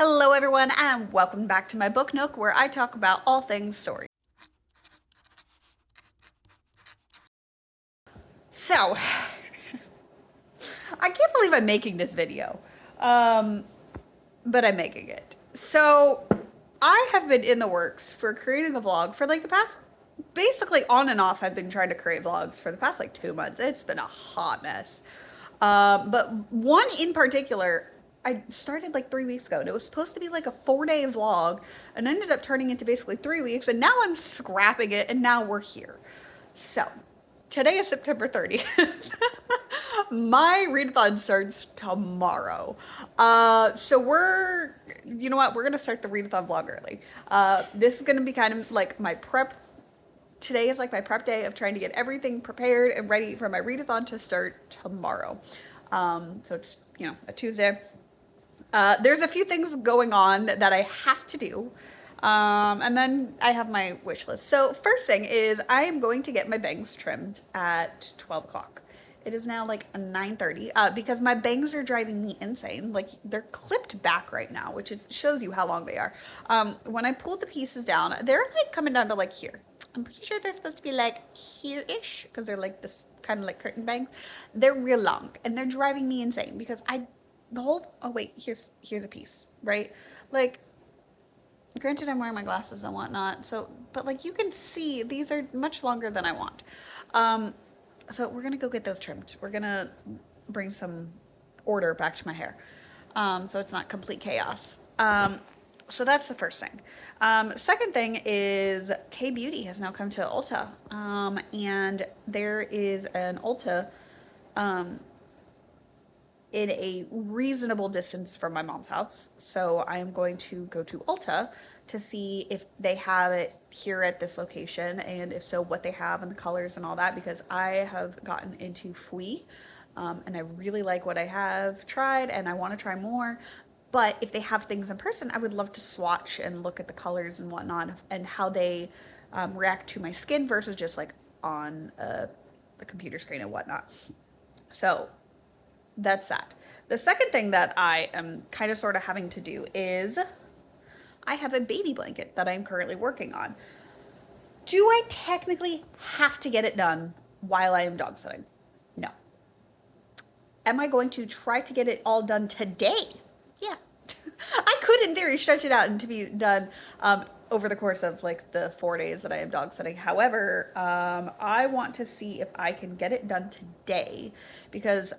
Hello everyone and welcome back to my book nook where I talk about all things story. So, I can't believe I'm making this video, but I'm making it. So, I have been in the works for creating a vlog for like the past, basically on and off, I've been trying to create vlogs for the past like 2 months. It's been a hot mess. But one in particular, I started like 3 weeks ago, and it was supposed to be like a 4-day vlog, and ended up turning into basically 3 weeks, and now I'm scrapping it, and now we're here. So, today is September 30th. My readathon starts tomorrow. So you know what? We're gonna start the readathon vlog early. This is gonna be kind of like my prep. Today is like my prep day of trying to get everything prepared and ready for my readathon to start tomorrow. So it's, a Tuesday. There's a few things going on that I have to do. And then I have my wish list. So first thing is I am going to get my bangs trimmed at 12 o'clock. It is now like 9:30 because my bangs are driving me insane. Like they're clipped back right now, which shows you how long they are. When I pulled the pieces down, they're like coming down to like here. I'm pretty sure they're supposed to be like here-ish because they're like this kind of like curtain bangs. They're real long and they're driving me insane because oh wait, here's a piece, right? Like, granted I'm wearing my glasses and whatnot, so, but like you can see these are much longer than I want. So we're gonna go get those trimmed. We're gonna bring some order back to my hair, so it's not complete chaos. So that's the first thing. Second thing is K Beauty has now come to Ulta, and there is an Ulta um, in a reasonable distance from my mom's house. So I am going to go to Ulta to see if they have it here at this location, and if so, what they have and the colors and all that, because I have gotten into Fui, and I really like what I have tried and I want to try more. But if they have things in person, I would love to swatch and look at the colors and whatnot and how they react to my skin versus just like on the computer screen and whatnot. So that's that. The second thing that I am kind of sort of having to do is I have a baby blanket that I'm currently working on. Do I technically have to get it done while I am dog sitting? No. Am I going to try to get it all done today? Yeah. I could, in theory, stretch it out and to be done over the course of like the 4 days that I am dog sitting. However, I want to see if I can get it done today because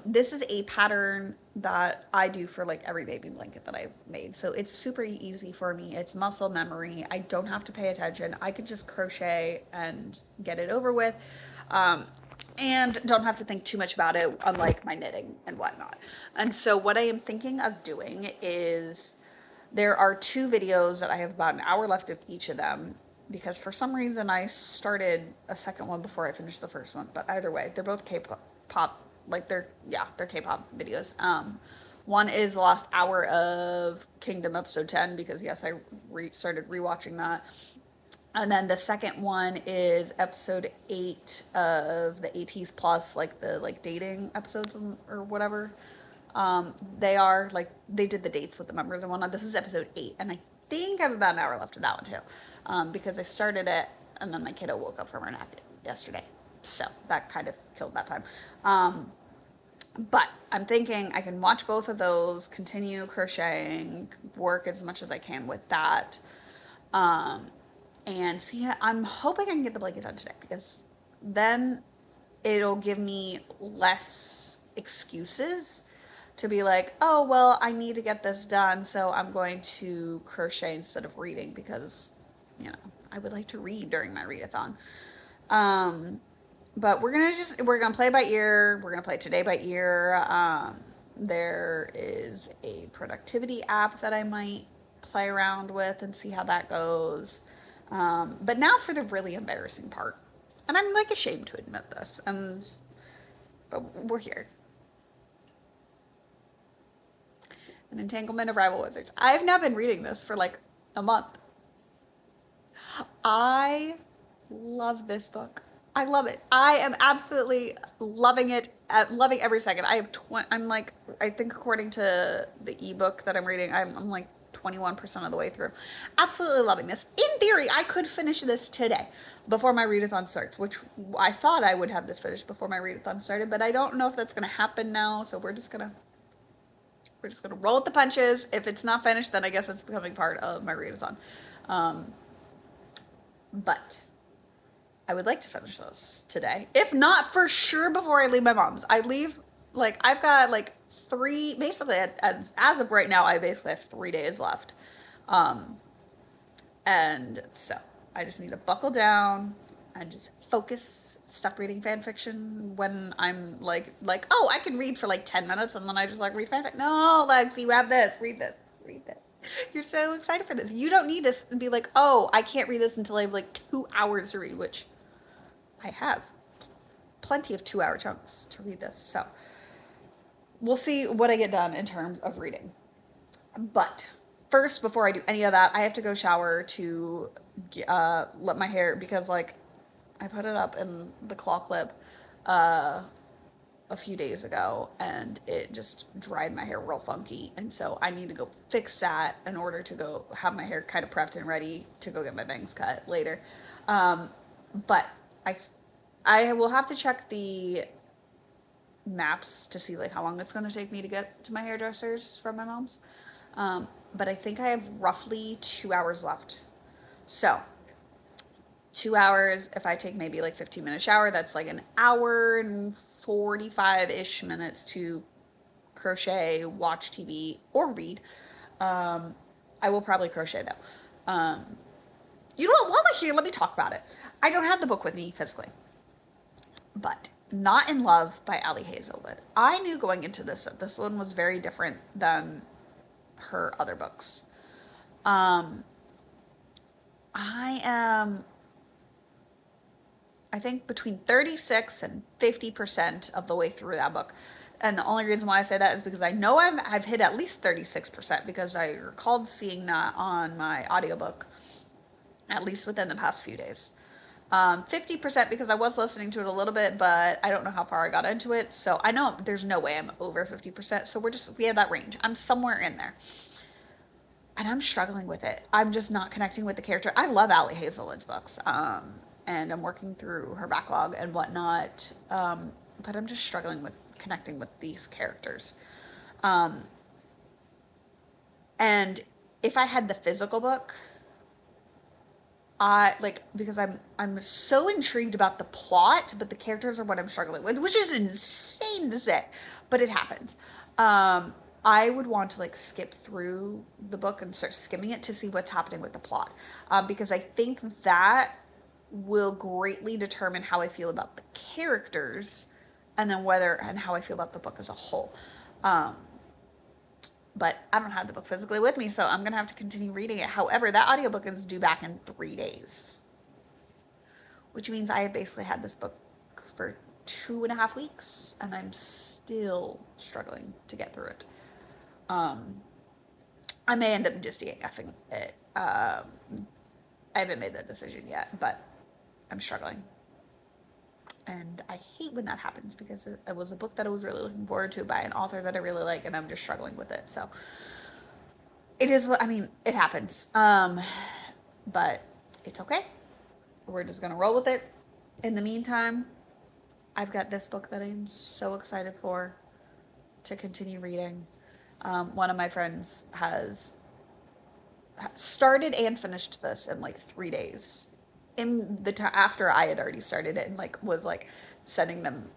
this is a pattern that I do for like every baby blanket that I've made. So it's super easy for me. It's muscle memory. I don't have to pay attention. I could just crochet and get it over with. And don't have to think too much about it, unlike my knitting and whatnot. And so what I am thinking of doing is there are 2 videos that I have about an hour left of each of them because for some reason I started a second one before I finished the first one. But either way, they're both K-pop, like they're K-pop videos. One is the last hour of Kingdom episode 10 because yes, I started rewatching that. And then the second one is episode 8 of the ATs plus, like the like dating episodes or whatever. They are like they did the dates with the members and whatnot. This is episode 8, and I think I have about an hour left of that one too, because I started it and then my kiddo woke up from her nap yesterday, so that kind of killed that time. But I'm thinking I can watch both of those, continue crocheting, work as much as I can with that. And see, I'm hoping I can get the blanket done today because then it'll give me less excuses to be like, oh, well, I need to get this done, so I'm going to crochet instead of reading because, I would like to read during my readathon. But we're gonna play by ear. We're gonna play today by ear. There is a productivity app that I might play around with and see how that goes. But now for the really embarrassing part. And I'm like ashamed to admit this, but we're here. An Entanglement of Rival Wizards. I've now been reading this for like a month. I love this book. I love it. I am absolutely loving it. Loving every second. I have I'm like, I think according to the ebook that I'm reading, I'm like 21% of the way through. Absolutely loving this. In theory, I could finish this today before my readathon starts, which I thought I would have this finished before my readathon started, but I don't know if that's going to happen now. So we're just gonna roll with the punches. If it's not finished, then I guess it's becoming part of my readathon. Um, but I would like to finish this today. If not, for sure before I leave my mom's. I leave, like, I've got like three, basically, as of right now, I basically have 3 days left. Um, and so I just need to buckle down and just focus, stop reading fan fiction when I'm like, oh, I can read for like 10 minutes and then I just like read fan fiction. No, Lex, you have this, read this, read this. You're so excited for this. You don't need to be like, oh, I can't read this until I have like 2 hours to read, which I have plenty of 2 hour chunks to read this. So we'll see what I get done in terms of reading. But first, before I do any of that, I have to go shower to let my hair, because like I put it up in the claw clip uh, a few days ago and it just dried my hair real funky. And so I need to go fix that in order to go have my hair kind of prepped and ready to go get my bangs cut later. But I I will have to check the maps to see like how long it's going to take me to get to my hairdressers from my mom's. But I think I have roughly 2 hours left. So 2 hours, if I take maybe like 15-minute shower, that's like an hour and 45-ish minutes to crochet, watch TV, or read. I will probably crochet though. You know what? While we're here, let me talk about it. I don't have the book with me physically, but Not in Love by Ali Hazelwood. I knew going into this that this one was very different than her other books. Um, I am, I think, between 36 and 50% of the way through that book. And the only reason why I say that is because I know I've hit at least 36% because I recalled seeing that on my audiobook, at least within the past few days. 50% because I was listening to it a little bit, but I don't know how far I got into it. So I know there's no way I'm over 50%. So we have that range. I'm somewhere in there. And I'm struggling with it. I'm just not connecting with the character. I love Ali Hazelwood's books. And I'm working through her backlog and whatnot. But I'm just struggling with connecting with these characters. Um, and if I had the physical book, because I'm so intrigued about the plot, but the characters are what I'm struggling with, which is insane to say, but it happens. I would want to like skip through the book and start skimming it to see what's happening with the plot, because I think that will greatly determine how I feel about the characters, and then whether and how I feel about the book as a whole. Um, but I don't have the book physically with me, so I'm gonna have to continue reading it. However, that audiobook is due back in 3 days, which means I have basically had this book for 2.5 weeks, and I'm still struggling to get through it. I may end up just DNFing it. I haven't made that decision yet, but I'm struggling. And I hate when that happens because it was a book that I was really looking forward to by an author that I really like, and I'm just struggling with it. So it is what I mean. It happens, but it's okay. We're just gonna roll with it. In the meantime, I've got this book that I'm so excited for to continue reading. One of my friends has started and finished this in like 3 days. After I had already started it and like was like sending them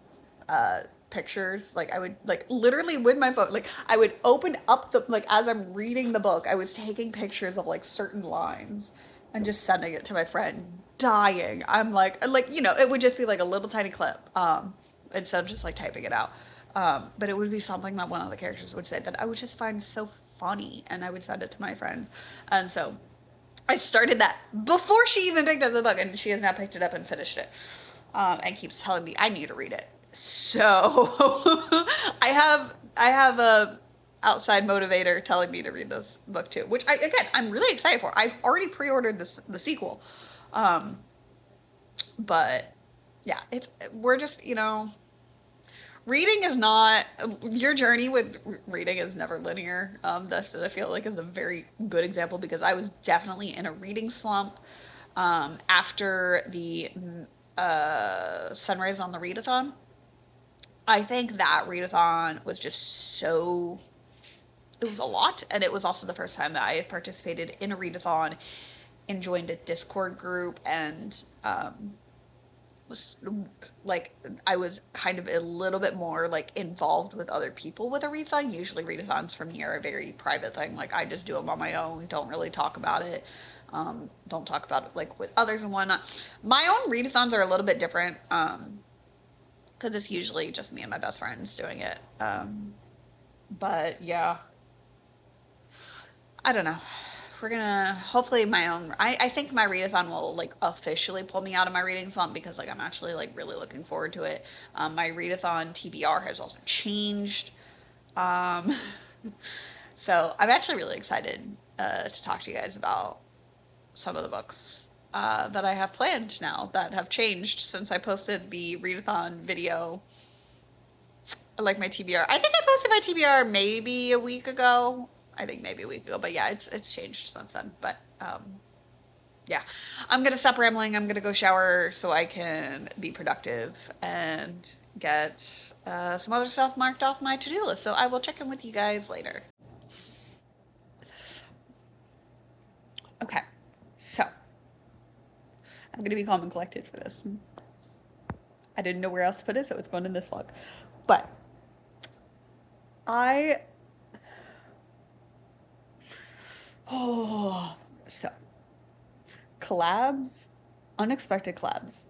pictures. Like I would like literally with my phone, like I would open up the like as I'm reading the book, I was taking pictures of like certain lines and just sending it to my friend, dying. I'm like it would just be like a little tiny clip, instead of just like typing it out. But it would be something that one of the characters would say that I would just find so funny, and I would send it to my friends. And so I started that before she even picked up the book, and she has now picked it up and finished it, and keeps telling me I need to read it. So I have a outside motivator telling me to read this book too, which I'm really excited for. I've already pre-ordered the sequel, but yeah, we're just, reading is not, your journey with reading is never linear. This I feel like is a very good example because I was definitely in a reading slump after the Sunrise on the Readathon. I think that Readathon was just so, it was a lot, and it was also the first time that I had participated in a readathon and joined a Discord group, and was like, I was kind of a little bit more like involved with other people with a readathon. Usually readathons for me are a very private thing. Like I just do them on my own, don't really talk about it. Don't talk about it like with others and whatnot. My own readathons are a little bit different because it's usually just me and my best friends doing it. But yeah, I don't know. We're gonna hopefully my own. I think my readathon will like officially pull me out of my reading slump because like I'm actually like really looking forward to it. My readathon TBR has also changed, um, so I'm actually really excited to talk to you guys about some of the books that I have planned now that have changed since I posted the readathon video, like my TBR. I think I posted my TBR maybe a week ago. I think maybe a week ago, but yeah, it's changed since then. But yeah, I'm gonna stop rambling. I'm gonna go shower so I can be productive and get some other stuff marked off my to-do list. So I will check in with you guys later. Okay, so I'm gonna be calm and collected for this. I didn't know where else to put it, so it's going in this vlog. But I oh so collabs, unexpected collabs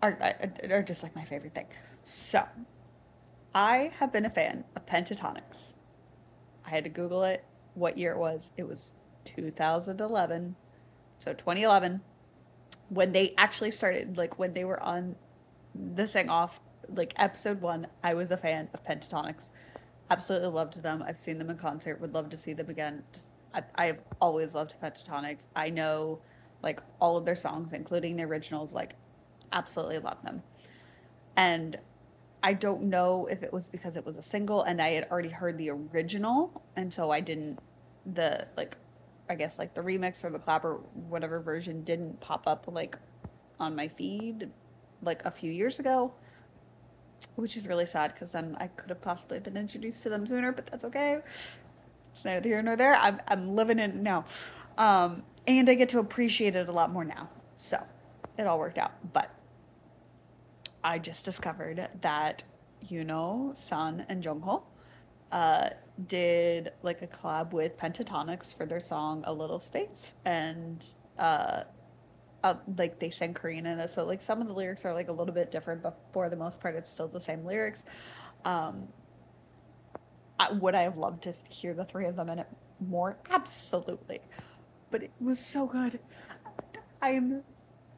are just like my favorite thing. So I have been a fan of Pentatonics. I had to Google it, what year it was. It was 2011. So 2011, when they actually started, like when they were on the Sing Off, like episode one, I was a fan of Pentatonics. Absolutely loved them. I've seen them in concert, would love to see them again. Just I've always loved Pentatonics. I know like all of their songs, including the originals, like absolutely love them. And I don't know if it was because it was a single and I had already heard the original, and so I didn't, the like I guess like the remix or the collab or whatever version didn't pop up like on my feed like a few years ago, which is really sad because then I could have possibly been introduced to them sooner, but that's okay. It's neither here nor there. I'm living in it now. And I get to appreciate it a lot more now. So it all worked out. But I just discovered that, Sun and Jungho uh, did like a collab with Pentatonics for their song A Little Space. And like they sang Korean in it. So like some of the lyrics are like a little bit different, but for the most part, it's still the same lyrics. Um, would I have loved to hear the three of them in it more? Absolutely. But it was so good. I'm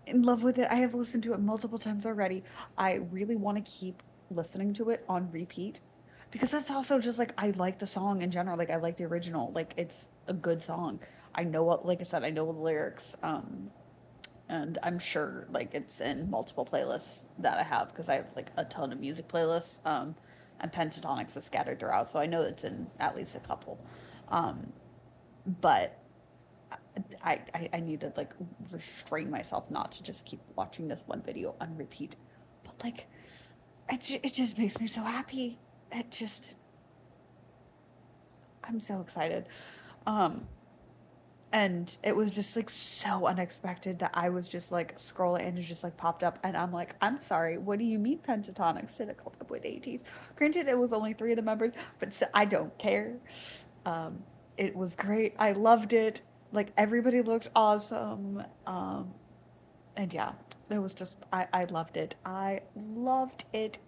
in love with it. I have listened to it multiple times already. I really want to keep listening to it on repeat because that's also just like I like the song in general. Like I like the original. Like it's a good song. I know what, like I said, I know the lyrics. And I'm sure like it's in multiple playlists that I have because I have like a ton of music playlists. And Pentatonics is scattered throughout, so I know it's in at least a couple. Um, but I need to like restrain myself not to just keep watching this one video on repeat. But like, it just makes me so happy. It just, I'm so excited. Um, and it was just like so unexpected that I was just like scrolling and it just like popped up and I'm like, I'm sorry, what do you mean Pentatonics did a collab with ATs? Granted, it was only three of the members, but I don't care. Um, it was great. I loved it. Like everybody looked awesome. And yeah, it was just I loved it. I loved it.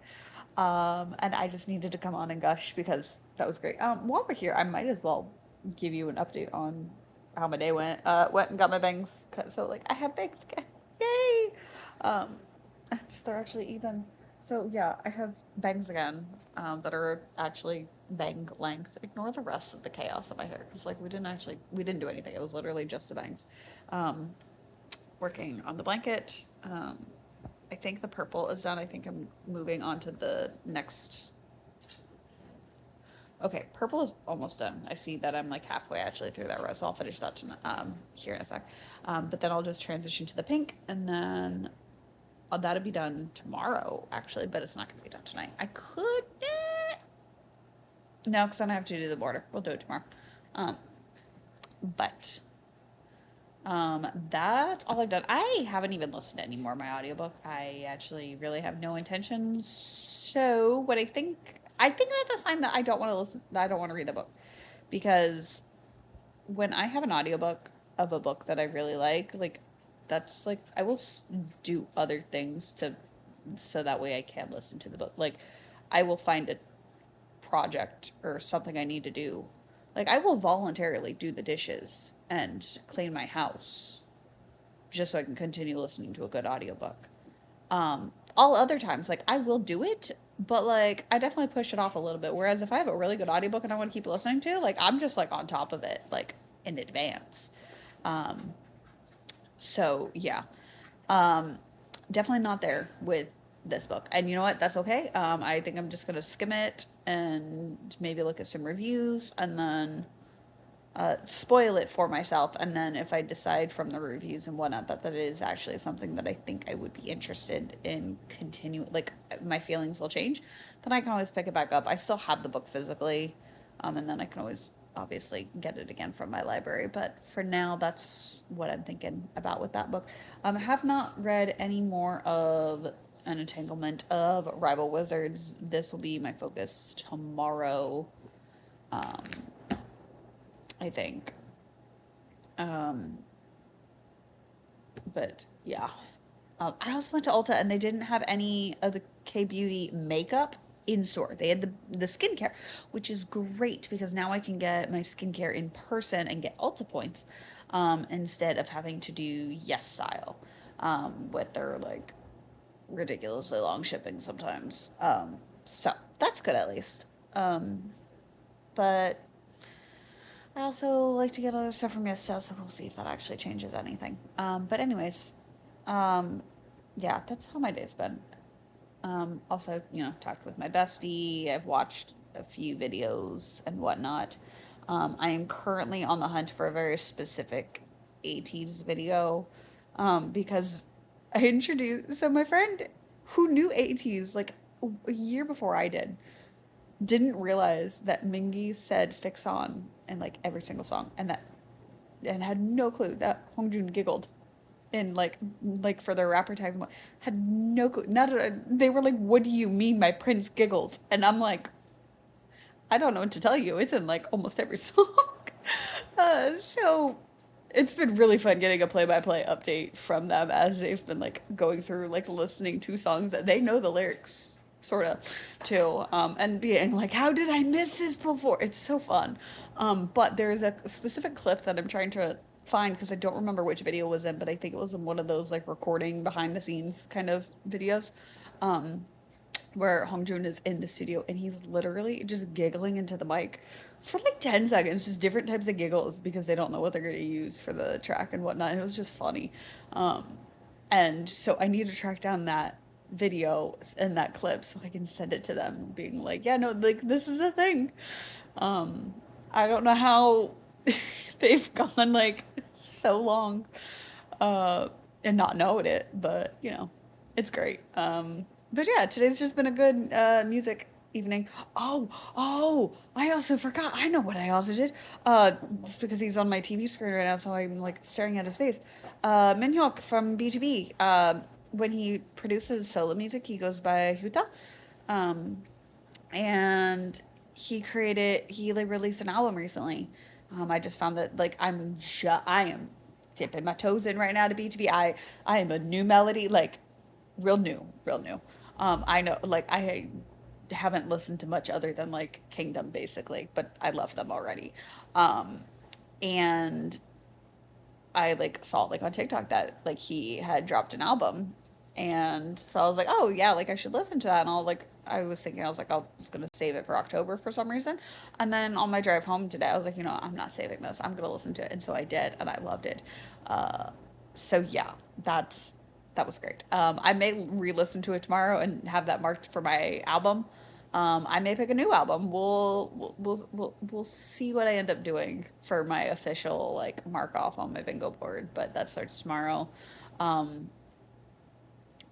And I just needed to come on and gush because that was great. While we're here, I might as well give you an update on how my day went. Went and got my bangs cut, so like I have bangs again. Yay! Um, just they're actually even. So yeah, I have bangs again. That are actually bang length. Ignore the rest of the chaos of my hair because like we didn't do anything. It was literally just the bangs. Um, working on the blanket. I think the purple is done. I think I'm moving on to the next. Okay, purple is almost done. I see that I'm like halfway actually through that row, so I'll finish that here in a sec. But then I'll just transition to the pink, and then that'll be done tomorrow actually, but it's not going to be done tonight. I could, no, because then I have to do the border. We'll do it tomorrow. Um, but that's all I've done. I haven't even listened to any more of my audiobook. I actually really have no intention. So what I think that's a sign that I don't want to listen, that I don't want to read the book. Because when I have an audiobook of a book that I really like that's like I will do other things to so that way I can listen to the book. Like I will find a project or something I need to do. Like I will voluntarily do the dishes and clean my house just so I can continue listening to a good audiobook. All other times, like I will do it, but like I definitely push it off a little bit. Whereas if I have a really good audiobook and I want to keep listening to, like I'm just like on top of it, like in advance. Um, so yeah. Um, Definitely not there with this book. And you know what? That's okay. I think I'm just gonna skim it and maybe look at some reviews and then spoil it for myself. And then if I decide from the reviews and whatnot that is actually something that I think I would be interested in continue, like my feelings will change, then I can always pick it back up. I still have the book physically, and then I can always obviously get it again from my library. But for now, that's what I'm thinking about with that book. I have not read any more of An Entanglement of Rival Wizards. This will be my focus tomorrow. Um, I think. Um, but yeah. I also went to Ulta and they didn't have any of the K Beauty makeup in store. They had the skincare, which is great because now I can get my skincare in person and get Ulta points instead of having to do Yes Style with their like ridiculously long shipping sometimes. So that's good at least. But I also like to get other stuff from Yes so we'll see if that actually changes anything. But anyways, um, yeah, that's how my day's been. Also, talked with my bestie. I've watched a few videos and whatnot. I am currently on the hunt for a very specific 80s video because I introduced, so my friend who knew 80s like a year before I didn't realize that Mingy said "fix on" in like every single song, and had no clue that Hongjoon giggled in like for their rapper tags. Had no clue. They were like, "What do you mean my prince giggles?" And I'm like, I don't know what to tell you. It's in like almost every song. So it's been really fun getting a play-by-play update from them as they've been like going through like listening to songs that they know the lyrics sort of too, and being like, how did I miss this before? It's so fun. But there's a specific clip that I'm trying to find because I don't remember which video it was in, but I think it was in one of those like recording behind the scenes kind of videos. Um, where Hongjoon is in the studio and he's literally just giggling into the mic for like 10 seconds, just different types of giggles because they don't know what they're going to use for the track and whatnot. And it was just funny. Um, and so I need to track down that video and that clip so I can send it to them, being like, yeah, no, like this is a thing. Um, I don't know how they've gone like so long uh, and not known it, but it's great. But yeah, today's just been a good music evening. Oh, I also forgot. I know what I also did. Just because he's on my TV screen right now, so I'm like staring at his face. Minhyuk from B2B. When he produces solo music, he goes by Huta. Um, and he like released an album recently. I just found that like I am dipping my toes in right now to B2B. I am a new melody, like real new. I know like I haven't listened to much other than like Kingdom basically, but I love them already. Um, and I like saw like on TikTok that like he had dropped an album, and so I was like, oh yeah, like I should listen to that. And I was thinking, I was like, I was gonna save it for October for some reason, and then on my drive home today, I was like, I'm not saving this. I'm gonna listen to it, and so I did, and I loved it. Uh, so yeah, that's That was great. I may re-listen to it tomorrow and have that marked for my album. I may pick a new album. We'll see what I end up doing for my official like mark off on my bingo board, but that starts tomorrow. Um,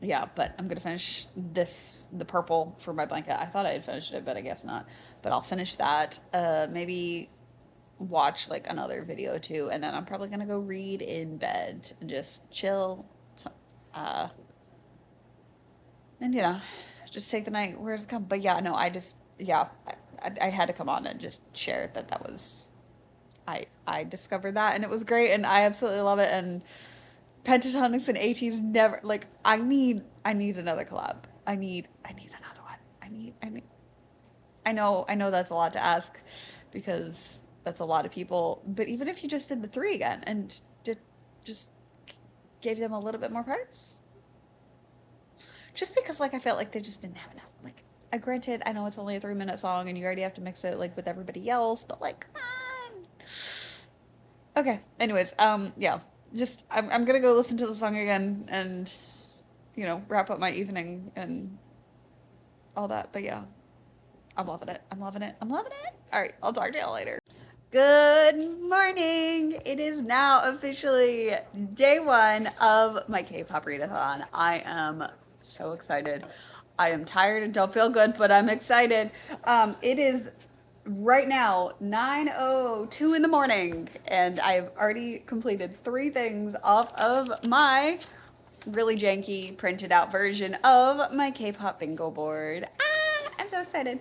yeah, but I'm gonna finish the purple for my blanket. I thought I had finished it, but I guess not. But I'll finish that. Maybe watch like another video too, and then I'm probably gonna go read in bed and just chill. Uh, and just take the night where's it come. But yeah, no, I had to come on and just share that was I discovered that and it was great and I absolutely love it and Pentatonics and ATs never like I need another collab. I need another one. I need I know that's a lot to ask because that's a lot of people, but even if you just did the three again and just gave them a little bit more parts, just because like I felt like they just didn't have enough. Like, granted, I know it's only a 3 minute song and you already have to mix it like with everybody else, but like, come on. Okay. Anyways, yeah, just I'm gonna go listen to the song again and wrap up my evening and all that. But yeah, I'm loving it. I'm loving it. I'm loving it. All right, I'll talk to y'all later. Good morning. It is now officially day one of my K-pop readathon. I am so excited. I am tired and don't feel good, but I'm excited. It is right now 9:02 in the morning, and I've already completed 3 things off of my really janky printed out version of my K-pop bingo board. I'm so excited.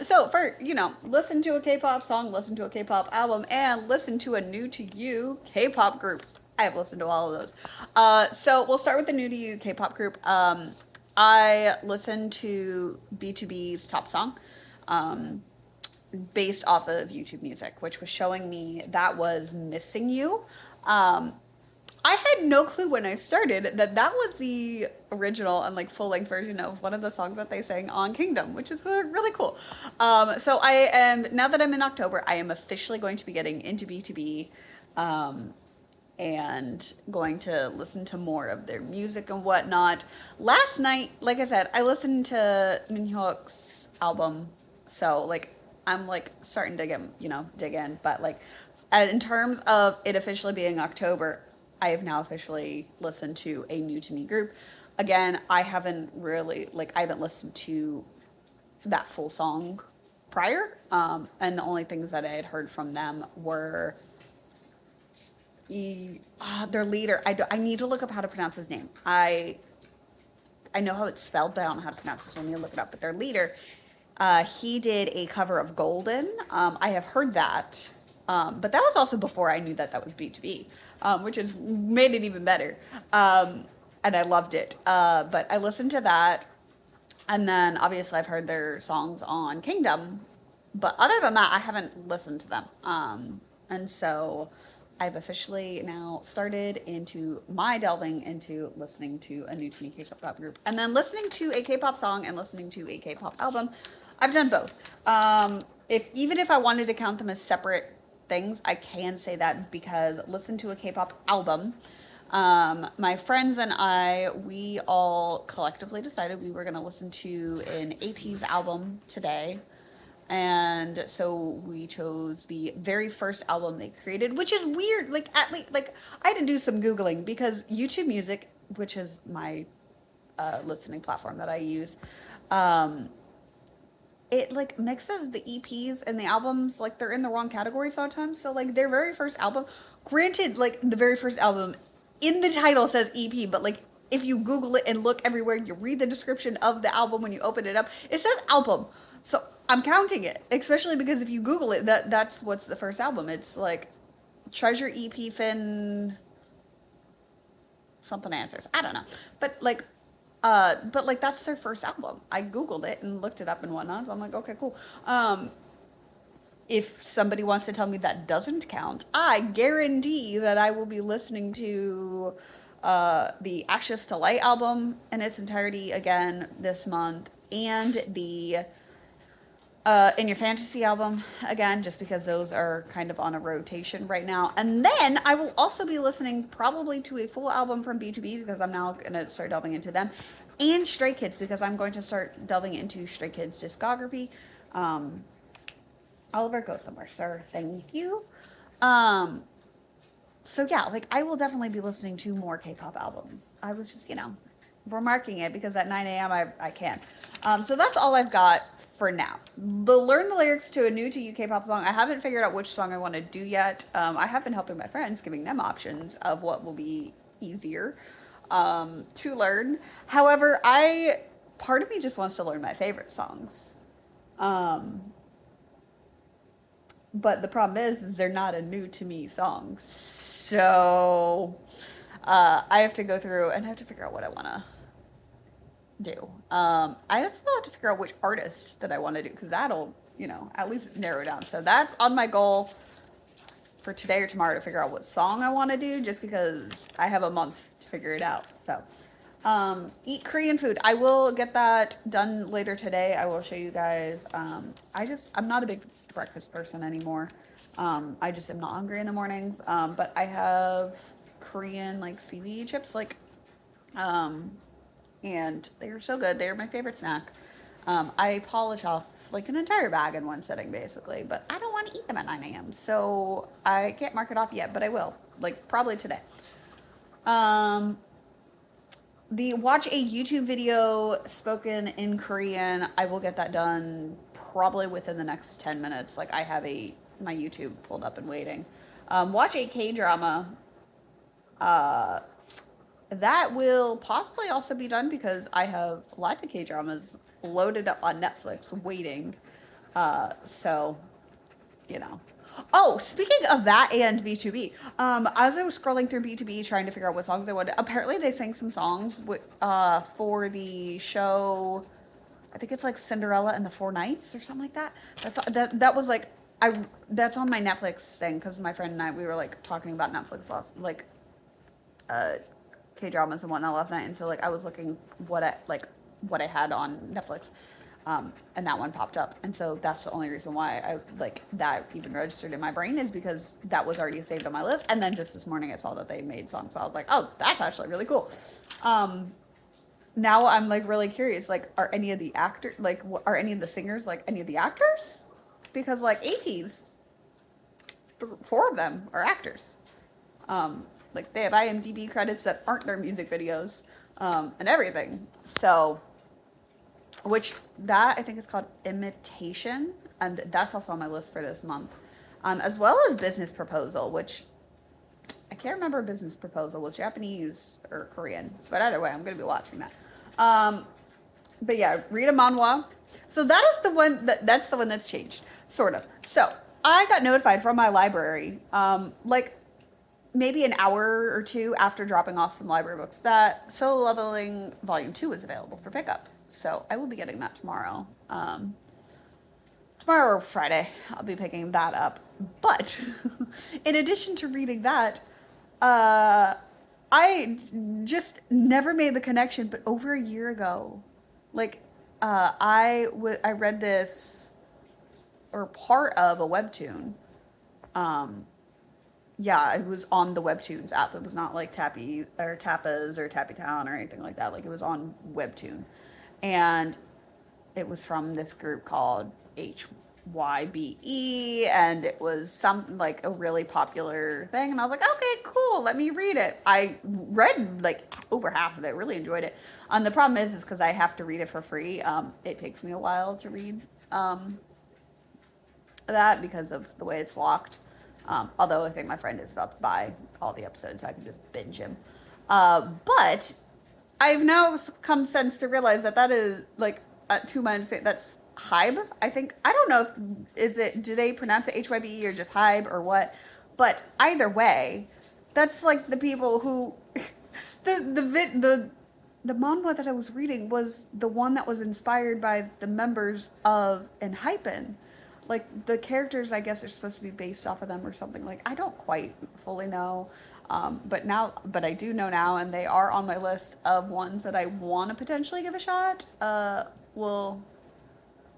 So for listen to a K-pop song, listen to a K-pop album, and listen to a new to you K-pop group. I have listened to all of those. So we'll start with the new to you K-pop group. I listened to B2B's Top Song. Based off of YouTube Music, which was showing me that was Missing You. I had no clue when I started that was the original and like full length version of one of the songs that they sang on Kingdom, which is really cool. So I am now that I'm in October, I am officially going to be getting into B2B, and going to listen to more of their music and whatnot. Last night, like I said, I listened to Minhyuk's album, so like I'm like starting to get dig in, but like in terms of it officially being October, I have now officially listened to a new to me group. Again, I haven't listened to that full song prior, and the only things that I had heard from them were their leader. I need to look up how to pronounce his name. I know how it's spelled, but I don't know how to pronounce it, so I need to look it up. But their leader, he did a cover of Golden. I have heard that, but that was also before I knew that was B2B, which has made it even better. And I loved it. But I listened to that, and then obviously I've heard their songs on Kingdom, but other than that, I haven't listened to them. And so I've officially now started into my delving into listening to a new to me K-pop group, and then listening to a K-pop song and listening to a K-pop album. I've done both. If even if I wanted to count them as separate things, I can say that because listen to a K-pop album. My friends and we all collectively decided we were going to listen to an 80s album today. And so we chose the very first album they created, which is weird. Like at least, like I had to do some Googling because YouTube Music, which is my listening platform that I use, um, it like mixes the EPs and the albums like they're in the wrong category sometimes. So like their very first album, granted, like the very first album in the title says EP, but like if you Google it and look everywhere, you read the description of the album when you open it up, it says album. So I'm counting it, especially because if you Google it, that's what's the first album. It's like Treasure EP Fin something answers. I don't know, but like that's their first album. I Googled it and looked it up and whatnot, so I'm like, okay, cool. If somebody wants to tell me that doesn't count, I guarantee that I will be listening to the Ashes to Light album in its entirety again this month, and the In your fantasy album again, just because those are kind of on a rotation right now. And then I will also be listening probably to a full album from B2B because I'm now going to start delving into them, and Stray Kids because I'm going to start delving into Stray Kids discography. Um, Oliver, go somewhere, sir. Thank you. Um, so yeah, like I will definitely be listening to more K-pop albums. I was just, remarking it because at 9 a.m. I can. So that's all I've got for now. Learn the lyrics to a new to UK pop song. I haven't figured out which song I want to do yet. I have been helping my friends, giving them options of what will be easier to learn. However, part of me just wants to learn my favorite songs. Um, but the problem is they're not a new to me song. So I have to go through and I have to figure out what I want to do. I also have to figure out which artist that I want to do because that'll, at least narrow down. So that's on my goal for today or tomorrow to figure out what song I want to do just because I have a month to figure it out. So eat Korean food. I will get that done later today. I will show you guys. I'm not a big breakfast person anymore. I just am not hungry in the mornings. But I have Korean like seaweed chips, um, and they are so good. They are my favorite snack. I polish off like an entire bag in one sitting, basically, but I don't want to eat them at 9 a.m. So I can't mark it off yet, but I will, like probably today. Um, the watch a YouTube video spoken in Korean. I will get that done probably within the next 10 minutes. Like I have my YouTube pulled up and waiting. Watch a K drama. Uh, that will possibly also be done because I have lots of K dramas loaded up on Netflix waiting. So, you know. Oh, speaking of that and B2B, as I was scrolling through B2B trying to figure out what songs I wanted, apparently they sang some songs for the show. I think it's like Cinderella and the Four Knights or something like that. That was like that's on my Netflix thing because my friend and I we were like talking about Netflix uh K dramas and whatnot last night, and so like I was looking what I had on Netflix, and that one popped up, and so that's the only reason why I like that even registered in my brain is because that was already saved on my list, and then just this morning I saw that they made songs, so I was like, oh, that's actually really cool. Now I'm like really curious, like are any of the actors like are any of the singers like any of the actors? Because like ATEEZ, four of them are actors. Um, like they have IMDb credits that aren't their music videos, and everything. So, which that I think is called Imitation, and that's also on my list for this month, as well as Business Proposal, which I can't remember. Business Proposal was Japanese or Korean, but either way, I'm gonna be watching that. But yeah, Rita Manhwa. So that is the one that's the one that's changed, sort of. So I got notified from my library, like maybe an hour or two after dropping off some library books that Solo Leveling Volume 2 is available for pickup. So I will be getting that tomorrow. Tomorrow or Friday, I'll be picking that up. But in addition to reading that, I just never made the connection, but over a year ago, like, I read this, or part of a webtoon. Um, yeah, it was on the Webtoons app. It was not like Tappy or Tapas or Tappy Town or anything like that. Like it was on Webtoon. And it was from this group called HYBE, and it was some like a really popular thing, and I was like, okay, cool, let me read it. I read like over half of it, really enjoyed it. The problem is because I have to read it for free. It takes me a while to read that because of the way it's locked. Although I think my friend is about to buy all the episodes, so I can just binge him. But I've now come since to realize that is like to my understanding that's Hybe. I think I don't know if do they pronounce it HYBE or just Hybe or what, but either way, that's like the people who the manhwa that I was reading was the one that was inspired by the members of Enhypen. Like the characters, I guess, are supposed to be based off of them or something. Like I don't quite fully know, but I do know now, and they are on my list of ones that I want to potentially give a shot.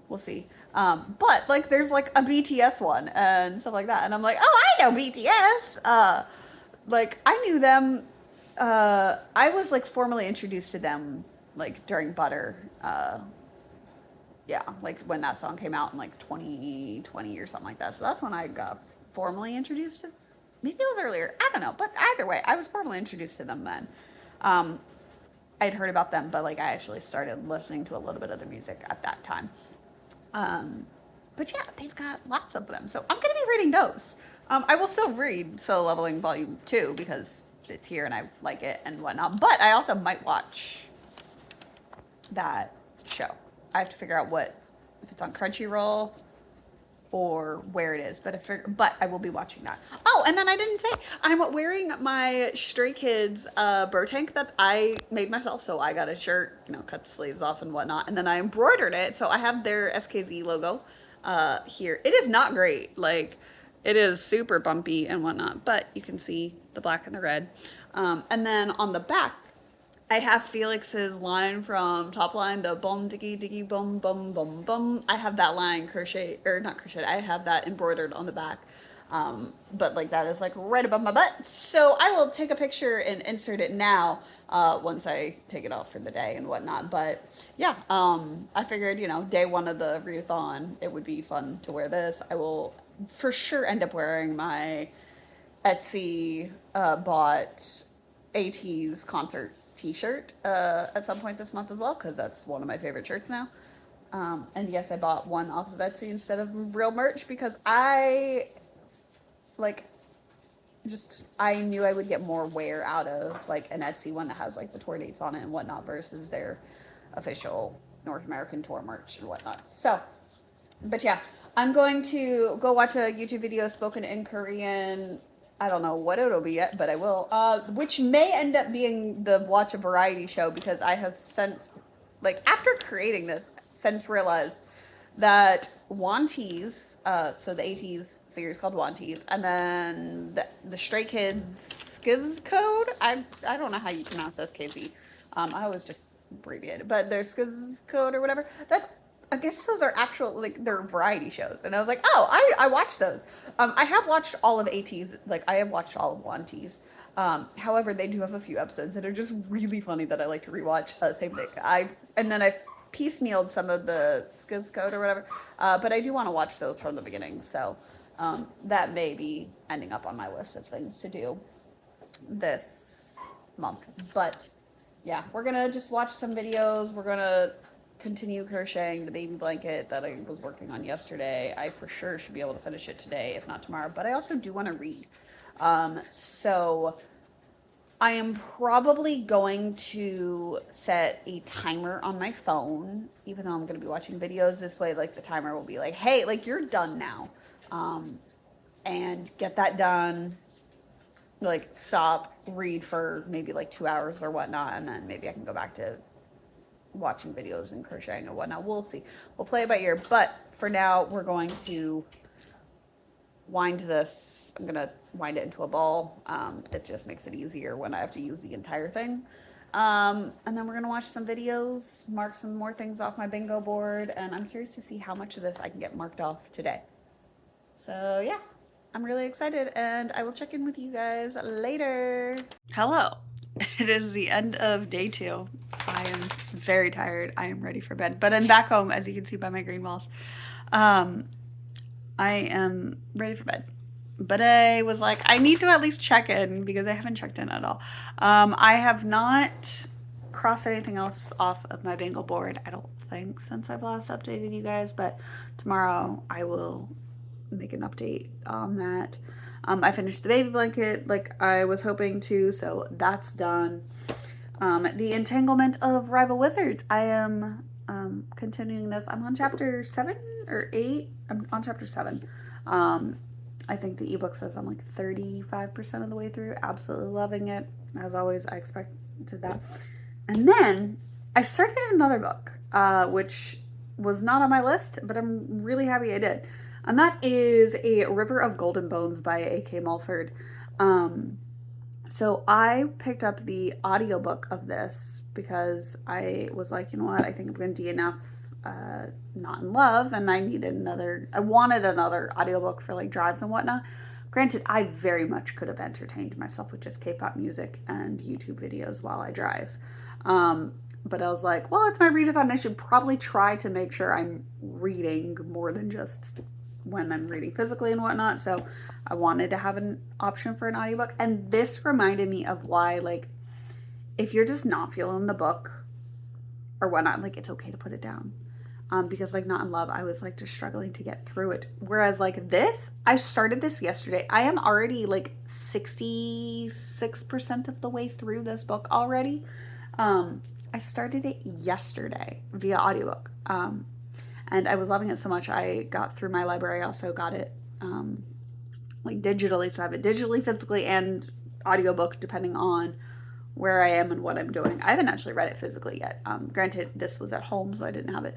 We'll see. But like there's like a BTS one and stuff like that, and I'm like, oh, I know BTS. Like I knew them. I was like formally introduced to them like during Butter. Yeah, like when that song came out in like 2020 or something like that. So that's when I got formally introduced to. Maybe it was earlier. I don't know, but either way, I was formally introduced to them then. Um, I'd heard about them, but like I actually started listening to a little bit of their music at that time. Um, but yeah, they've got lots of them, so I'm gonna be reading those. I will still read Solo Leveling Volume 2 because it's here and I like it and whatnot. But I also might watch that show. I have to figure out what if it's on Crunchyroll or where it is, but I will be watching that. Oh, and then I didn't say I'm wearing my Stray Kids bro tank that I made myself. So I got a shirt, cut the sleeves off and whatnot, and then I embroidered it. So I have their SKZ logo here. It is not great, like it is super bumpy and whatnot, but you can see the black and the red. And then on the back, I have Felix's line from Top Line, the bum diggy diggy bum bum bum bum. I have that line crochet or not crocheted. I have that embroidered on the back. But like that is like right above my butt. So I will take a picture and insert it now once I take it off for the day and whatnot. But yeah, I figured day one of the readathon, it would be fun to wear this. I will for sure end up wearing my Etsy bought AT's concert T-shirt at some point this month as well because that's one of my favorite shirts now. And yes, I bought one off of Etsy instead of real merch because I like just I knew I would get more wear out of like an Etsy one that has like the tour dates on it and whatnot versus their official North American tour merch and whatnot. So, but yeah, I'm going to go watch a YouTube video spoken in Korean. I don't know what it'll be yet, but I will. Which may end up being the watch a variety show because I have since, like, after creating this, since realized that Wanties, so the AT's series called Wanties, and then the Stray Kids Skiz Code. I don't know how you pronounce SKZ. I always just abbreviate it, but their Skiz Code or whatever. I guess those are actual like they're variety shows, and I was like, oh, I watched those. I have watched all of AT's, like I have watched all of Wanties. However, they do have a few episodes that are just really funny that I like to rewatch. Same thing. I've piecemealed some of the Skiz Code or whatever, but I do want to watch those from the beginning. So that may be ending up on my list of things to do this month. But yeah, we're gonna just watch some videos. We're gonna continue crocheting the baby blanket that I was working on yesterday. I for sure should be able to finish it today, if not tomorrow. But I also do want to read. So I am probably going to set a timer on my phone, even though I'm going to be watching videos this way. Like the timer will be like, hey, like you're done now. And get that done. Like stop, read for maybe like 2 hours or whatnot. And then maybe I can go back to watching videos and crocheting and whatnot. We'll see. We'll play it by ear. But for now, we're going to wind this. I'm gonna wind it into a ball. It just makes it easier when I have to use the entire thing. And then we're gonna watch some videos, mark some more things off my bingo board, and I'm curious to see how much of this I can get marked off today. So yeah, I'm really excited, and I will check in with you guys later. Hello. It is the end of day 2. I am very tired. I am ready for bed, but I'm back home, as you can see by my green walls. I am ready for bed. But I was like, I need to at least check in because I haven't checked in at all. I have not crossed anything else off of my bingo board, I don't think, since I've last updated you guys. But tomorrow I will make an update on that. I finished the baby blanket like I was hoping to, so that's done. The entanglement of rival wizards. I am continuing this. I'm on chapter 7 or 8. I'm on chapter 7. I think the ebook says I'm like 35% of the way through. Absolutely loving it. As always, I expected that. And then I started another book, which was not on my list, but I'm really happy I did. And that is A River of Golden Bones by A.K. Mulford. So I picked up the audiobook of this because I was like, you know what, I think I'm going to DNF Not in Love, and I wanted another audiobook for like drives and whatnot. Granted, I very much could have entertained myself with just K-pop music and YouTube videos while I drive. Um, but I was like, well, it's my readathon. I should probably try to make sure I'm reading more than just when I'm reading physically and whatnot. So I wanted to have an option for an audiobook. And this reminded me of why, like, if you're just not feeling the book or whatnot, like, it's okay to put it down. Because like Not in Love, I was like just struggling to get through it. Whereas like this, I started this yesterday. I am already like 66% of the way through this book already. I started it yesterday via audiobook. And I was loving it so much. I got through my library. I also got it like digitally. So I have it digitally, physically, and audiobook depending on where I am and what I'm doing. I haven't actually read it physically yet. Granted, this was at home, so I didn't have it,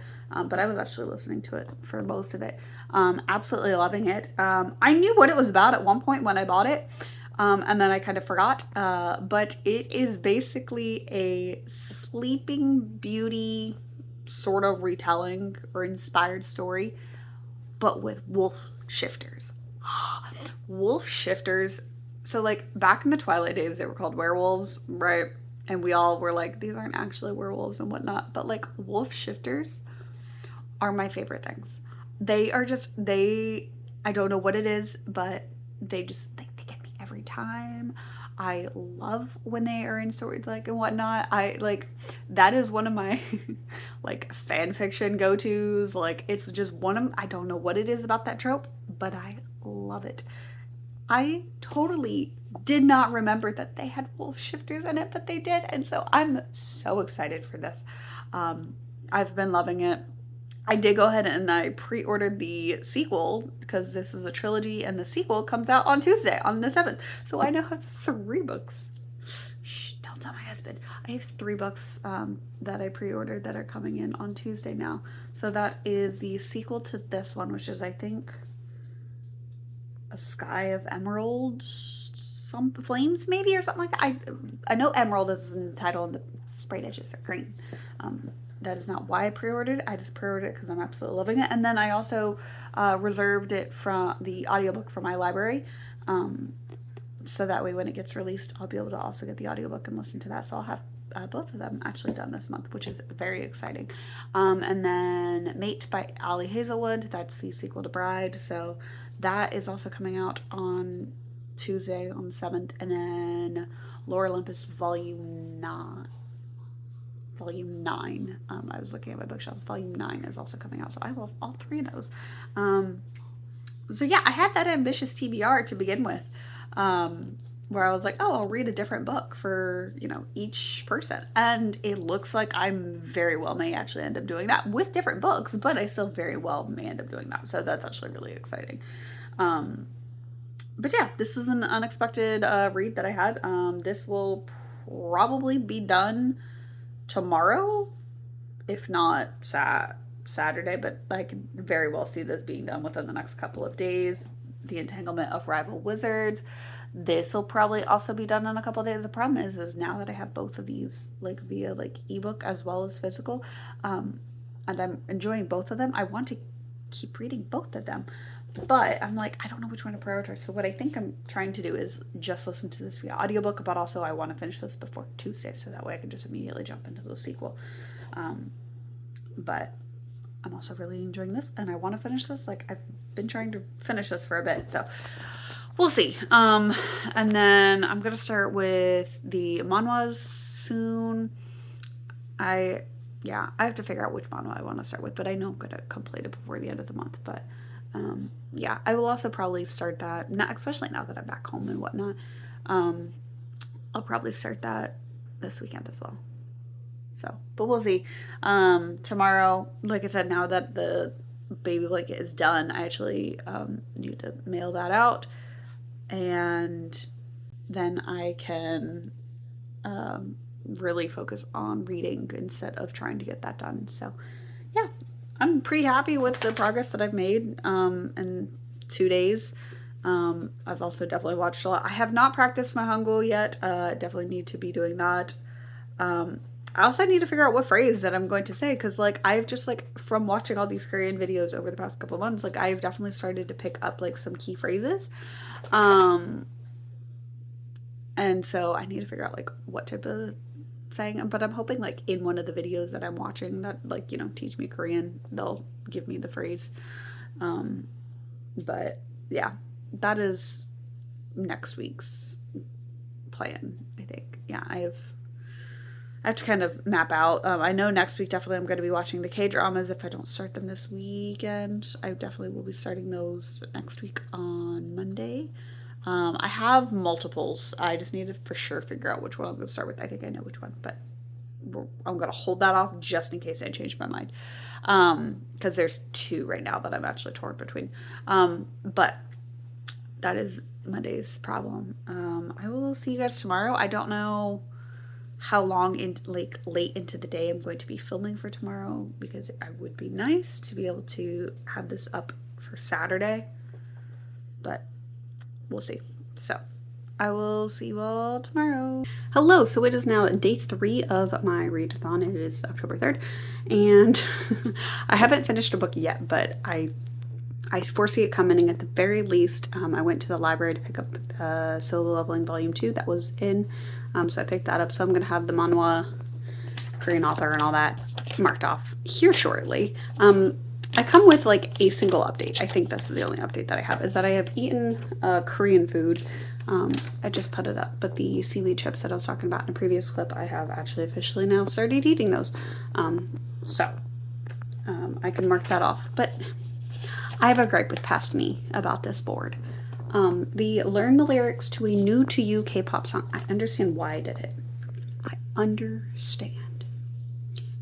but I was actually listening to it for most of it. Absolutely loving it. I knew what it was about at one point when I bought it, and then I kind of forgot. But it is basically a Sleeping Beauty sort of retelling or inspired story, but with wolf shifters. Wolf shifters. So like back in the Twilight days, they were called werewolves, right? And we all were like, these aren't actually werewolves and whatnot. But like wolf shifters are my favorite things. They are just I don't know what it is, but they get me every time. I love when they are in stories like and whatnot. I like that is one of my like fan fiction go-tos. Like it's just one of I don't know what it is about that trope, but I love it. I totally did not remember that they had wolf shifters in it, but they did. And so I'm so excited for this. I've been loving it. I did go ahead and I pre ordered the sequel because this is a trilogy and the sequel comes out on Tuesday, on the 7th. So I now have 3 books. Shh, don't tell my husband. I have 3 books that I pre ordered that are coming in on Tuesday now. So that is the sequel to this one, which is, I think, A Sky of Emerald, some flames maybe, or something like that. I know Emerald is in the title and the sprayed edges are green. That is not why I pre-ordered. I just pre-ordered it because I'm absolutely loving it. And then I also reserved it from the audiobook from my library. So that way when it gets released, I'll be able to also get the audiobook and listen to that. So I'll have both of them actually done this month, which is very exciting. And then Mate by Ali Hazelwood. That's the sequel to Bride. So that is also coming out on Tuesday on the 7th. And then Lore Olympus Volume 9. I was looking at my bookshelves. Volume 9 is also coming out. So I love all 3 of those. So yeah, I had that ambitious TBR to begin with. Where I was like, oh, I'll read a different book for, each person. And it looks like I'm very well may actually end up doing that with different books, but I still very well may end up doing that. So that's actually really exciting. But yeah, this is an unexpected read that I had. This will probably be done tomorrow, if not Saturday, but I could very well see this being done within the next couple of days. The Entanglement of Rival Wizards. This will probably also be done in a couple of days. The problem is now that I have both of these like via like ebook as well as physical, and I'm enjoying both of them, I want to keep reading both of them. But I'm like, I don't know which one to prioritize. So what I think I'm trying to do is just listen to this via audiobook, but also I want to finish this before Tuesday, so that way I can just immediately jump into the sequel. But I'm also really enjoying this, and I want to finish this. Like, I've been trying to finish this for a bit, so we'll see. And then I'm going to start with the manhwas soon. I have to figure out which manhwa I want to start with, but I know I'm going to complete it before the end of the month, but yeah, I will also probably start that, especially now that I'm back home and whatnot. I'll probably start that this weekend as well. So, but we'll see. Tomorrow, like I said, now that the baby blanket is done, I actually need to mail that out, and then I can really focus on reading instead of trying to get that done. So, yeah. I'm pretty happy with the progress that I've made in 2 days. I've also definitely watched a lot. I have not practiced my Hangul yet. Definitely need to be doing that. I also need to figure out what phrase that I'm going to say, because like I've just like from watching all these Korean videos over the past couple of months, like I've definitely started to pick up like some key phrases. Um and so I need to figure out like what type of saying, but I'm hoping like in one of the videos that I'm watching that like, you know, teach me Korean, they'll give me the phrase. Um but yeah, that is next week's plan, I think. Yeah, I have to kind of map out. I know next week definitely I'm going to be watching the K dramas if I don't start them this weekend. I definitely will be starting those next week on Monday. I have multiples. I just need to for sure figure out which one I'm going to start with. I think I know which one, but I'm going to hold that off just in case I change my mind. Because there's two right now that I'm actually torn between. But that is Monday's problem. I will see you guys tomorrow. I don't know how long in like late into the day I'm going to be filming for tomorrow, because it would be nice to be able to have this up for Saturday, but we'll see. So I will see you all tomorrow. Hello, so it is now day 3 of my readathon. It is October 3rd, and I haven't finished a book yet, but I foresee it coming at the very least. I went to the library to pick up Solo Leveling Volume 2 that was in, so I picked that up. So I'm going to have the manhwa, Korean author, and all that marked off here shortly. I come with like a single update. I think this is the only update that I have, is that I have eaten Korean food. I just put it up, but the seaweed chips that I was talking about in a previous clip, I have actually officially now started eating those. So I can mark that off. But I have a gripe with Past Me about this board. The learn the lyrics to a new to you K-pop song. I understand why I did it. I understand.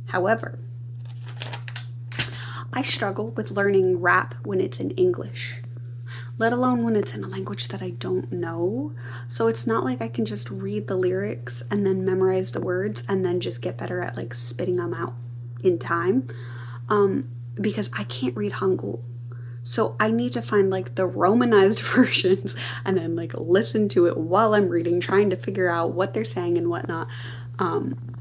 However, I struggle with learning rap when it's in English, let alone when it's in a language that I don't know. So it's not like I can just read the lyrics and then memorize the words and then just get better at like spitting them out in time, because I can't read Hangul. So I need to find like the romanized versions and then like listen to it while I'm reading, trying to figure out what they're saying and whatnot.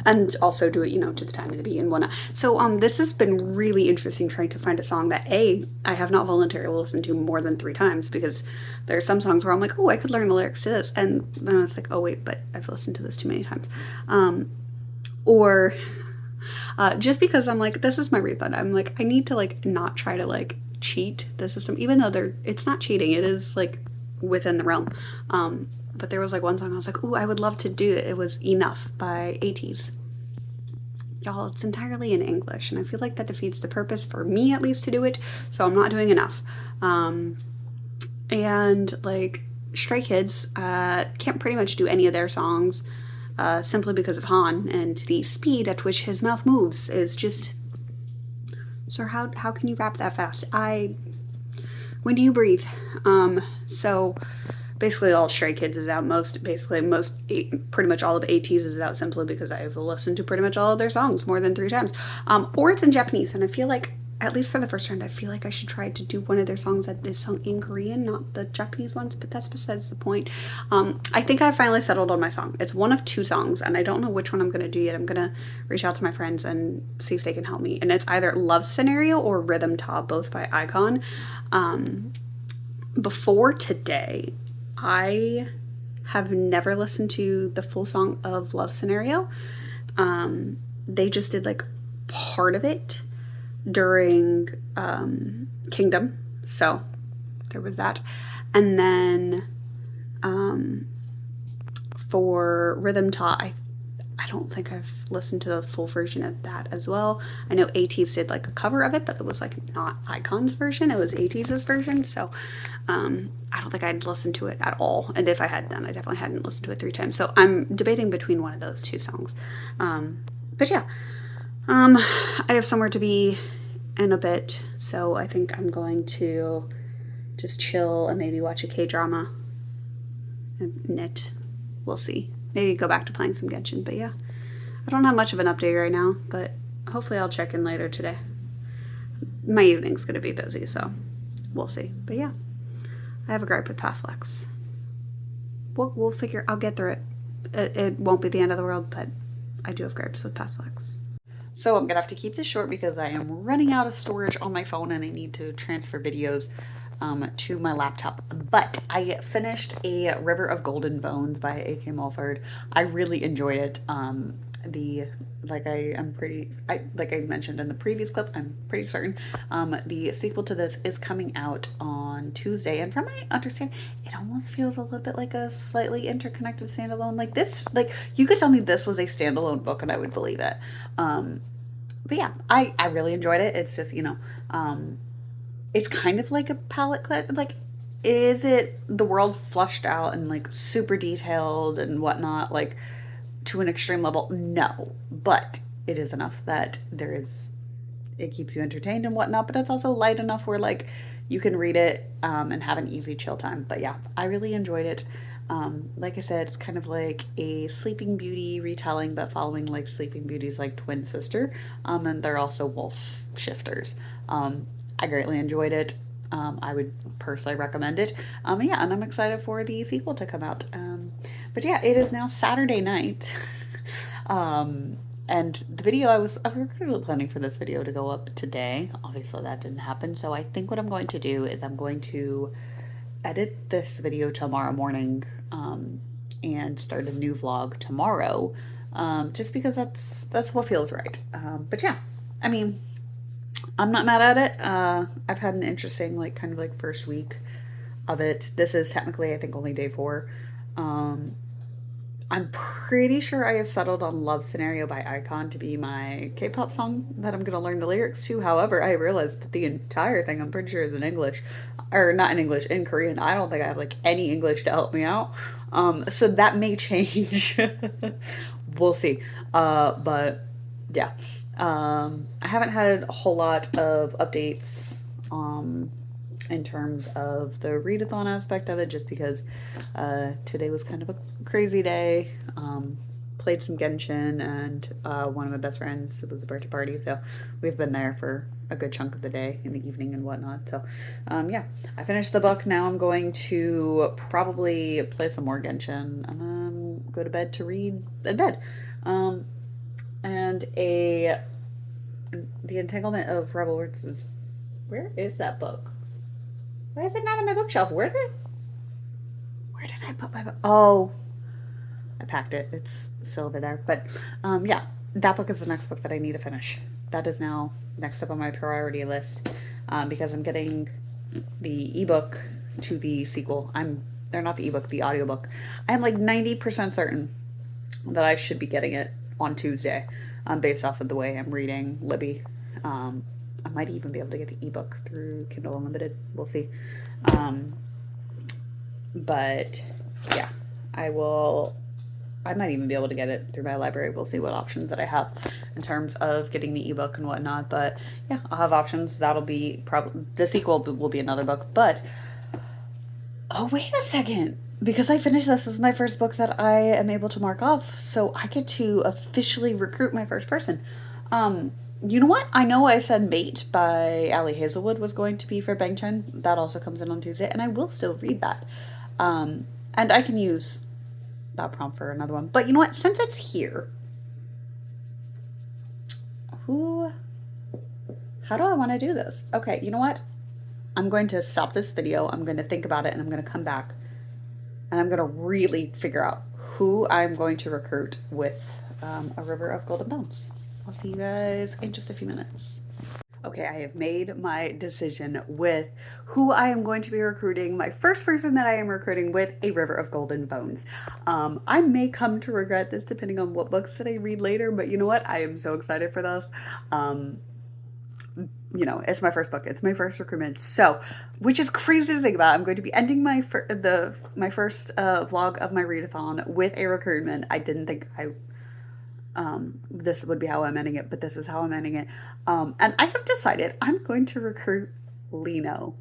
And also do it, you know, to the time of the beat and whatnot. So this has been really interesting, trying to find a song that I have not voluntarily listened to more than 3 times, because there are some songs where I'm like, oh, I could learn the lyrics to this, and then it's like, oh wait, but I've listened to this too many times. Or just because I'm like, this is my readathon, I'm like, I need to like not try to like cheat the system, even though it's not cheating, it is like within the realm. But there was like one song I was like, ooh, I would love to do it. It was Enough by ATEEZ. Y'all, it's entirely in English, and I feel like that defeats the purpose for me, at least, to do it, so I'm not doing enough. And like Stray Kids can't pretty much do any of their songs simply because of Han, and the speed at which his mouth moves is just... Sir, how can you rap that fast? When do you breathe? So basically all Stray Kids is out. Pretty much all of ATEEZ is out, simply because I've listened to pretty much all of their songs more than 3 times. Or it's in Japanese, and I feel like, at least for the first round, I feel like I should try to do one of their songs that is sung in Korean, not the Japanese ones, but that's besides the point. I think I finally settled on my song. It's one of 2 songs, and I don't know which one I'm going to do yet. I'm going to reach out to my friends and see if they can help me. And it's either Love Scenario or Rhythm Ta, both by iKON. Before today, I have never listened to the full song of Love Scenario. They just did like part of it during Kingdom, so there was that. And then for Rhythm Ta, I don't think I've listened to the full version of that as well. I know ATEEZ did like a cover of it, but it was like not iKON's version, it was ATEEZ's version. So I don't think I'd listened to it at all, and if I had done, I definitely hadn't listened to it 3 times. So I'm debating between one of those 2 songs. But yeah, I have somewhere to be in a bit, so I think I'm going to just chill and maybe watch a K-drama and knit. We'll see. Maybe go back to playing some Genshin, but yeah. I don't have much of an update right now, but hopefully I'll check in later today. My evening's gonna be busy, so we'll see. But yeah, I have a gripe with Pastlex. We'll figure, I'll get through it. It won't be the end of the world, but I do have gripes with past lives. So I'm gonna have to keep this short because I am running out of storage on my phone and I need to transfer videos to my laptop. But I finished A River of Golden Bones by A.K. Mulford. I really enjoyed it. The like like I mentioned in the previous clip, I'm pretty certain the sequel to this is coming out on Tuesday, and from my understanding, it almost feels a little bit like a slightly interconnected standalone. Like this, like you could tell me this was a standalone book, and I would believe it. But yeah, I really enjoyed it. It's just it's kind of like a palette cleanse. Like, is it the world flushed out and like super detailed and whatnot? Like to an extreme level, no, but it is enough that it keeps you entertained and whatnot, but it's also light enough where like you can read it and have an easy chill time. But yeah, I really enjoyed it. Like I said, it's kind of like a Sleeping Beauty retelling, but following like Sleeping Beauty's like twin sister, and they're also wolf shifters. I greatly enjoyed it. I would personally recommend it. Yeah, and I'm excited for the sequel to come out. But yeah, it is now Saturday night. um, and the video I was originally planning for this video to go up today. Obviously, that didn't happen. So I think what I'm going to do is I'm going to edit this video tomorrow morning and start a new vlog tomorrow. Just because that's what feels right. But yeah, I mean, I'm not mad at it. I've had an interesting, like, kind of like first week of it. This is technically, I think, only day 4. Um, I'm pretty sure I have settled on Love Scenario by Icon to be my K-pop song that I'm going to learn the lyrics to. However, I realized that the entire thing, I'm pretty sure, is in English. Or not in English, in Korean. I don't think I have, like, any English to help me out. So that may change. We'll see. But yeah. I haven't had a whole lot of updates in terms of the readathon aspect of it, just because today was kind of a crazy day. Played some Genshin, and one of my best friends, it was a birthday party, so we've been there for a good chunk of the day in the evening and whatnot. So yeah, I finished the book. Now I'm going to probably play some more Genshin and then go to bed to read in bed. And the Entanglement of Rebel Words is, where is that book? Why is it not on my bookshelf? Where did I put my book? Oh, I packed it. It's still over there. But yeah, that book is the next book that I need to finish. That is now next up on my priority list because I'm getting the ebook to the sequel. They're not the ebook, the audiobook. I'm like 90% certain that I should be getting it on Tuesday, based off of the way I'm reading Libby. I might even be able to get the ebook through Kindle Unlimited. We'll see. But yeah, I might even be able to get it through my library. We'll see what options that I have in terms of getting the ebook and whatnot. But yeah, I'll have options. That'll be probably, the sequel will be another book. But oh, wait a second. Because I finished this is my first book that I am able to mark off, so I get to officially recruit my first person. You know what? I know I said Mate by Allie Hazelwood was going to be for Bang Chen. That also comes in on Tuesday, and I will still read that. And I can use that prompt for another one. But you know what? Since it's here, how do I want to do this? Okay, you know what? I'm going to stop this video. I'm going to think about it, and I'm going to come back, and I'm going to really figure out who I'm going to recruit with A River of Golden Bones. I'll see you guys in just a few minutes. Okay, I have made my decision with who I am going to be recruiting. My first person that I am recruiting with A River of Golden Bones. I may come to regret this depending on what books that I read later, but you know what? I am so excited for this. You know, it's my first book. It's my first recruitment. So, which is crazy to think about. I'm going to be ending my first vlog of my readathon with a recruitment. I didn't think this would be how I'm ending it, but this is how I'm ending it. And I have decided I'm going to recruit Lino.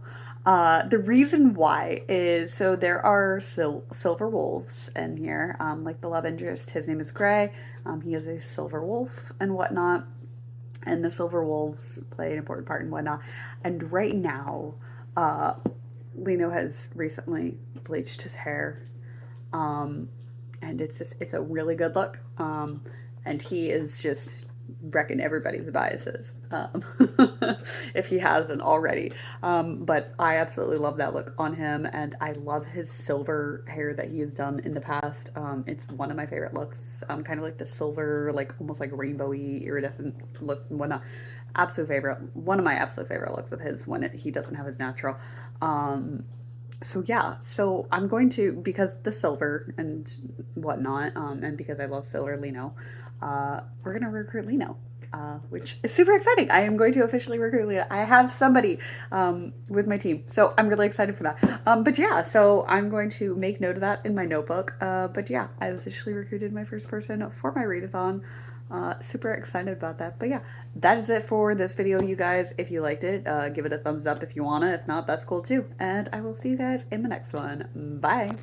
The reason why is, so there are silver wolves in here, like the love interest. His name is Gray. He is a silver wolf and whatnot. And the silver wolves play an important part in whatnot. And right now, Lino has recently bleached his hair. And it's a really good look. and he is just wrecking everybody's biases, if he hasn't already. But I absolutely love that look on him, and I love his silver hair that he has done in the past. It's one of my favorite looks, kind of like the silver, like almost like rainbowy iridescent look and whatnot. Absolute favorite, one of my absolute favorite looks of his when he doesn't have his natural. Um, so yeah, so I'm going to, because the silver and whatnot, and because I love silver Lino, we're gonna recruit Lino, which is super exciting. I am going to officially recruit Lino. I have somebody with my team, so I'm really excited for that. But yeah, so I'm going to make note of that in my notebook. But yeah, I've officially recruited my first person for my readathon. Super excited about that. But yeah, that is it for this video, you guys. If you liked it, give it a thumbs up if you wanna. If not, that's cool too. And I will see you guys in the next one. Bye.